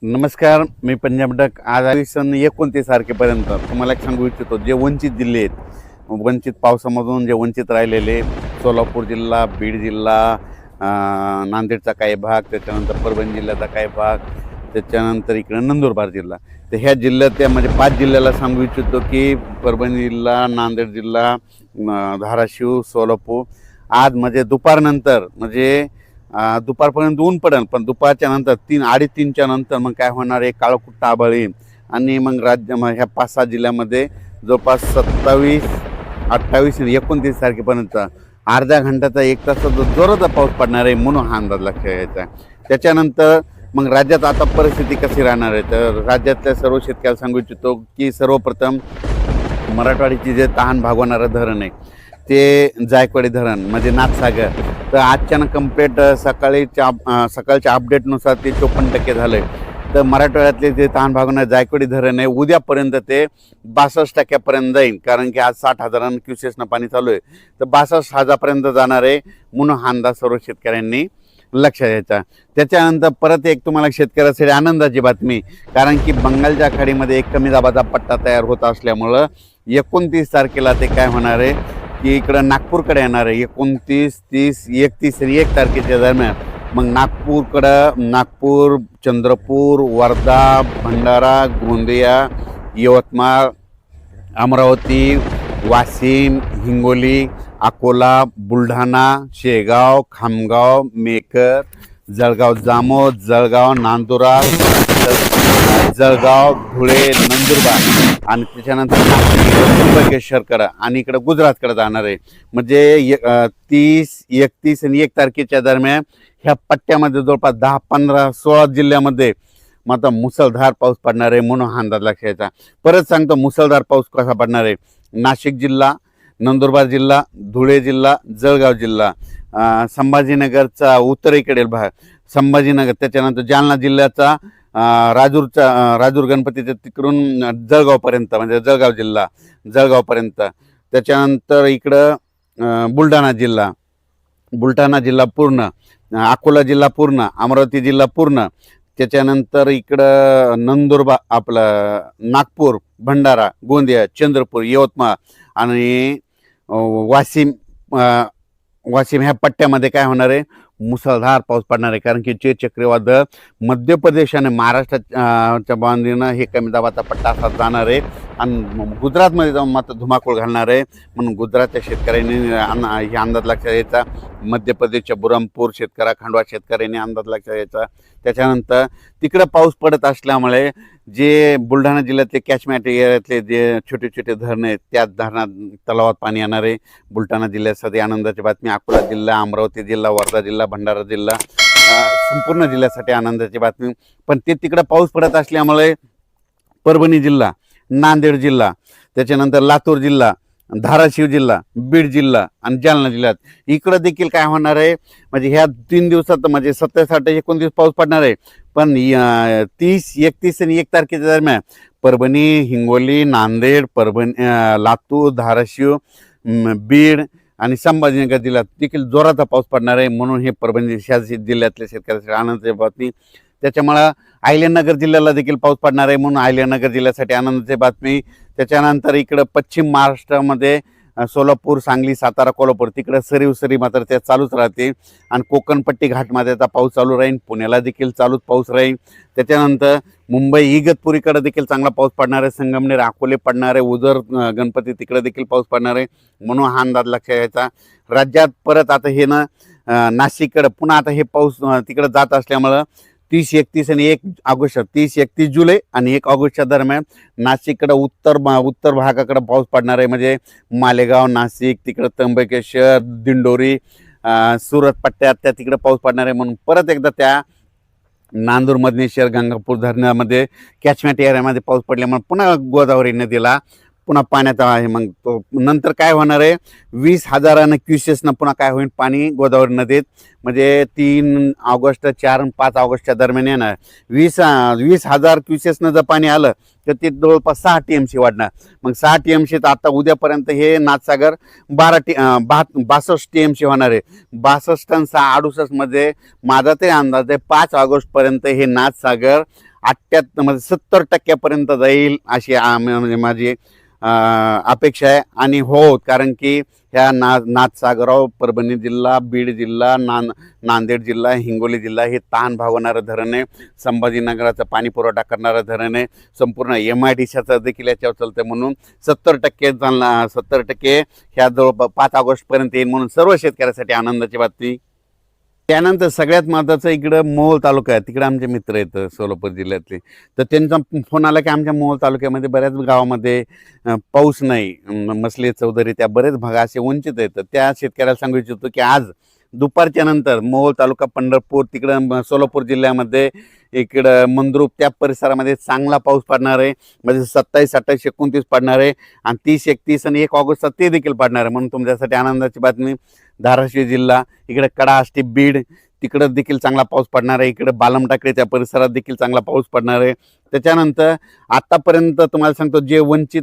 नमस्कार, मी पंजाब डक. आज सन 29 तारखेपर्यंत तुम्हाला एक सांगू इच्छितो, जे वंचित जिल्हे आहेत, वंचित पावसामधून जे वंचित राहिलेले, सोलापूर जिल्हा, बीड जिल्हा, नांदेडचा काही भाग, त्याच्यानंतर परभणी जिल्ह्याचा काही भाग, त्याच्यानंतर इकडं नंदुरबार जिल्हा. तर ह्या जिल्ह्यात म्हणजे 5 जिल्ह्याला सांगू इच्छितो की परभणी जिल्हा, नांदेड जिल्हा, धाराशिव, सोलापूर आज म्हणजे दुपारनंतर म्हणजे दुपारपर्यंत ऊन पडेल, पण दुपारच्या नंतर 3-3:30च्या नंतर मग काय होणार आहे, काळकुट्ट आभाळ येईल आणि मग ह्या 5-6 जिल्ह्यामध्ये जवळपास 27, 28 आणि 29 तारखेपर्यंत अर्ध्या घंट्याचा 1 तासाचा जोराचा पाऊस पडणार आहे, म्हणून हा अंदाज लक्षात घ्यायचा. त्याच्यानंतर मग राज्यात आता परिस्थिती कशी राहणार आहे, तर राज्यातल्या सर्व शेतकऱ्याला सांगू इच्छितो की सर्वप्रथम मराठवाड्याची जे तहान भागवणारं धरण आहे ते जायकवाडी धरण म्हणजे नाथसागर, तर आजच्यानं कम्प्लीट सकाळच्या अपडेटनुसार ते 54% झालं आहे. तर मराठवाड्यातले जे तहान भागवणारे जायकवाडी धरण आहे उद्यापर्यंत ते 62% जाईल, कारण की आज 60,000 क्युसेसनं पाणी चालू आहे. तर 62,000पर्यंत जाणार आहे, म्हणून हा अंदाज सर्व शेतकऱ्यांनी लक्षात घ्यायचा. त्याच्यानंतर परत एक तुम्हाला शेतकऱ्यासाठी आनंदाची बातमी, कारण की बंगालच्या खाडीमध्ये एक कमी दाबाचा पट्टा तयार होत असल्यामुळं 29 तारखेला ते काय होणार आहे की इकडं नागपूरकडे येणार आहे. 29, 30, 31 आणि 1 तारखेच्या दरम्यान मग नागपूर, चंद्रपूर, वर्धा, भंडारा, गोंदिया, यवतमाळ, अमरावती, वाशिम, हिंगोली, अकोला, बुलढाणा, शेगाव, खामगाव, मेकर, जळगाव जामोद, जळगाव नांदुरा, जळगाव, धुळे, नंदुरबार आणि त्याच्यानंतर त्र्यंबकेश्वरकडं आणि इकडं गुजरातकडे जाणार आहे. म्हणजे 30, 31 आणि 1 तारखेच्या दरम्यान ह्या पट्ट्यामध्ये जवळपास 10, 15, 16 जिल्ह्यामध्ये मग आता मुसळधार पाऊस पडणार आहे, म्हणून हा अंदाज लक्षात घ्यायचा. परत सांगतो मुसळधार पाऊस कसा पडणार आहे. नाशिक जिल्हा, नंदुरबार जिल्हा, धुळे जिल्हा, जळगाव जिल्हा, संभाजीनगरचा उत्तरेकडील भाग, संभाजीनगर, त्याच्यानंतर जालना जिल्ह्याचा राजूर गणपतीच्या तिकडून जळगावपर्यंत म्हणजे जळगाव जिल्हा, जळगावपर्यंत, त्याच्यानंतर इकडं बुलढाणा जिल्हा पूर्ण, अकोला जिल्हा पूर्ण, अमरावती जिल्हा पूर्ण, त्याच्यानंतर इकडं नंदुरबार, आपलं नागपूर, भंडारा, गोंदिया, चंद्रपूर, यवतमाळ आणि वाशिम ह्या पट्ट्यामध्ये काय होणार आहे, मुसळधार पाऊस पडणार आहे. कारण की जे चक्रीवादळ मध्य प्रदेश आणि महाराष्ट्राच्या बांधीनं हे कमी दाबाचा पट्टा असा जाणार आहे आणि गुजरातमध्ये जाऊन मात्र धुमाकूळ घालणार आहे, म्हणून गुजरातच्या शेतकऱ्यांनी हे अंदाज लक्षात घ्यायचा. मध्य प्रदेशच्या बुरहानपूर खंडवा शेतकऱ्यांनी अंदाज लक्षात घ्यायचा. त्याच्यानंतर तिकडं पाऊस पडत असल्यामुळे जे बुलढाणा जिल्ह्यातले कॅचमेंट एरियातले जे छोटे छोटे धरण आहेत त्या धरणात तलावात पाणी येणार आहे. बुलढाणा जिल्ह्यासाठी आनंदाची बातमी, अकोला जिल्हा, अमरावती जिल्हा, वर्धा जिल्हा, भंडारा जिल्हा, संपूर्ण जिल्ह्यासाठी आनंदाची बातमी. पण ते तिकडं पाऊस पडत असल्यामुळे परभणी जिल्हा, नांदेड जिल्हा, त्याच्यानंतर लातूर जिल्हा, धाराशिव जिल्हा, बीड जिल्हा आणि जालना जिल्ह्यात इकडं देखील काय होणार आहे, म्हणजे ह्या 3 दिवसात म्हणजे 27, 28, 29 पाऊस पडणार आहे. पण 30, 31 आणि 1 तारखेच्या दरम्यान परभणी, हिंगोली, नांदेड, लातूर, धाराशिव, बीड आणि संभाजीनगर जिल्ह्यात देखील जोराचा पाऊस पडणार आहे, म्हणून हे परभणी जिल्ह्यातल्या शेतकऱ्यांसाठी आनंदाची बातमी. त्याच्यामुळं अहिल्यानगर जिल्ह्याला देखील पाऊस पडणार आहे, म्हणून अहिल्यानगर जिल्ह्यासाठी आनंदाची बातमी. त्याच्यानंतर इकडं पश्चिम महाराष्ट्रामध्ये सोलापूर, सांगली, सातारा, कोल्हापूर तिकडं सरी मात्र त्या चालूच राहतील आणि कोकणपट्टी घाटमाथ्याचा पाऊस चालू राहील. पुण्याला देखील चालूच पाऊस राहील. त्याच्यानंतर मुंबई इगतपुरीकडे देखील चांगला पाऊस पडणार आहे. संगमनेर, अकोले पडणार आहे. उजर गणपती तिकडे देखील पाऊस पडणार आहे, म्हणून हा अंदाज लक्षात घ्यायचा. राज्यात परत आता हे नाशिककडे पुन्हा आता हे पाऊस तिकडे जात असल्यामुळं 30, 31 आणि 1 ऑगस्ट, 30, 31 जुलै आणि 1 ऑगस्टच्या दरम्यान नाशिककडं उत्तर भागाकडे पाऊस पडणार आहे. म्हणजे मालेगाव, नाशिक, तिकडं त्र्यंबकेश्वर, दिंडोरी, सुरत पट्ट्यात त्या तिकडे पाऊस पडणार आहे. म्हणून परत एकदा त्या नांदूर, मधनेश्वर, गंगापूर धरणामध्ये कॅचमेंट एरियामध्ये पाऊस पडल्यामुळे पुन्हा गोदावरी नदीला पुन्हा पाण्याचा आहे. मग तो नंतर काय होणार आहे, 20,000 क्युसेसनं पुन्हा काय होईल पाणी गोदावरी नदीत, म्हणजे 3 ऑगस्ट, 4 आणि 5 ऑगस्टच्या दरम्यान येणार. 20,000 क्युसेसनं जर पाणी आलं तर ते जवळपास 6 TMC वाढणार. मग 6 TMC तर आता उद्यापर्यंत हे नाथसागर 62 TMC होणार आहे. 62 आणि 6, 68 मध्ये माझा ते अंदाज आहे 5 ऑगस्टपर्यंत हे नाथसागर म्हणजे 70% जाईल अशी म्हणजे माझी अपेक्षा आहे. आणि हो, कारण की ह्या नाथसागराव परभणी जिल्हा, बीड जिल्हा, नांदेड जिल्हा, हिंगोली जिल्हा हे ताण भागवणारं धरण आहे. संभाजीनगराचा पाणी पुरवठा करणारं धरण आहे. संपूर्ण MIDCचं देखील याच्यावर चालतं. म्हणून 70% ह्या जवळ 5 ऑगस्टपर्यंत येईल, म्हणून सर्व शेतकऱ्यासाठी आनंदाची बातमी. त्यानंतर सगळ्यात महत्त्वाचं इकडं मोहोळ तालुका आहे. तिकडे आमचे मित्र आहेत सोलापूर जिल्ह्यातले. तर त्यांचा फोन आला की आमच्या मोहोळ तालुक्यामध्ये बऱ्याच गावामध्ये पाऊस नाही. मसले, चौधरी त्या बरेच भाग असे वंचित आहेत. त्या शेतकऱ्याला सांगू इच्छितो की आज दुपारच्या नंतर मोहोळ तालुका, पंढरपूर, तिकडं सोलापूर जिल्ह्यामध्ये, इकडं मंद्रुप त्या परिसरामध्ये चांगला पाऊस पडणार आहे. म्हणजे 27, 28, 29 पडणार आहे आणि 30, 31 आणि 1 ऑगस्टचा ते देखील पडणार आहे. म्हणून तुमच्यासाठी आनंदाची बातमी. धाराशिव जिल्हा, इकडे कडा, आष्टी, बीड तिकडं देखील चांगला पाऊस पडणार आहे. इकडे बालमटाकडे त्या परिसरात देखील चांगला पाऊस पडणार आहे. त्याच्यानंतर आतापर्यंत तुम्हाला सांगतो जे वंचित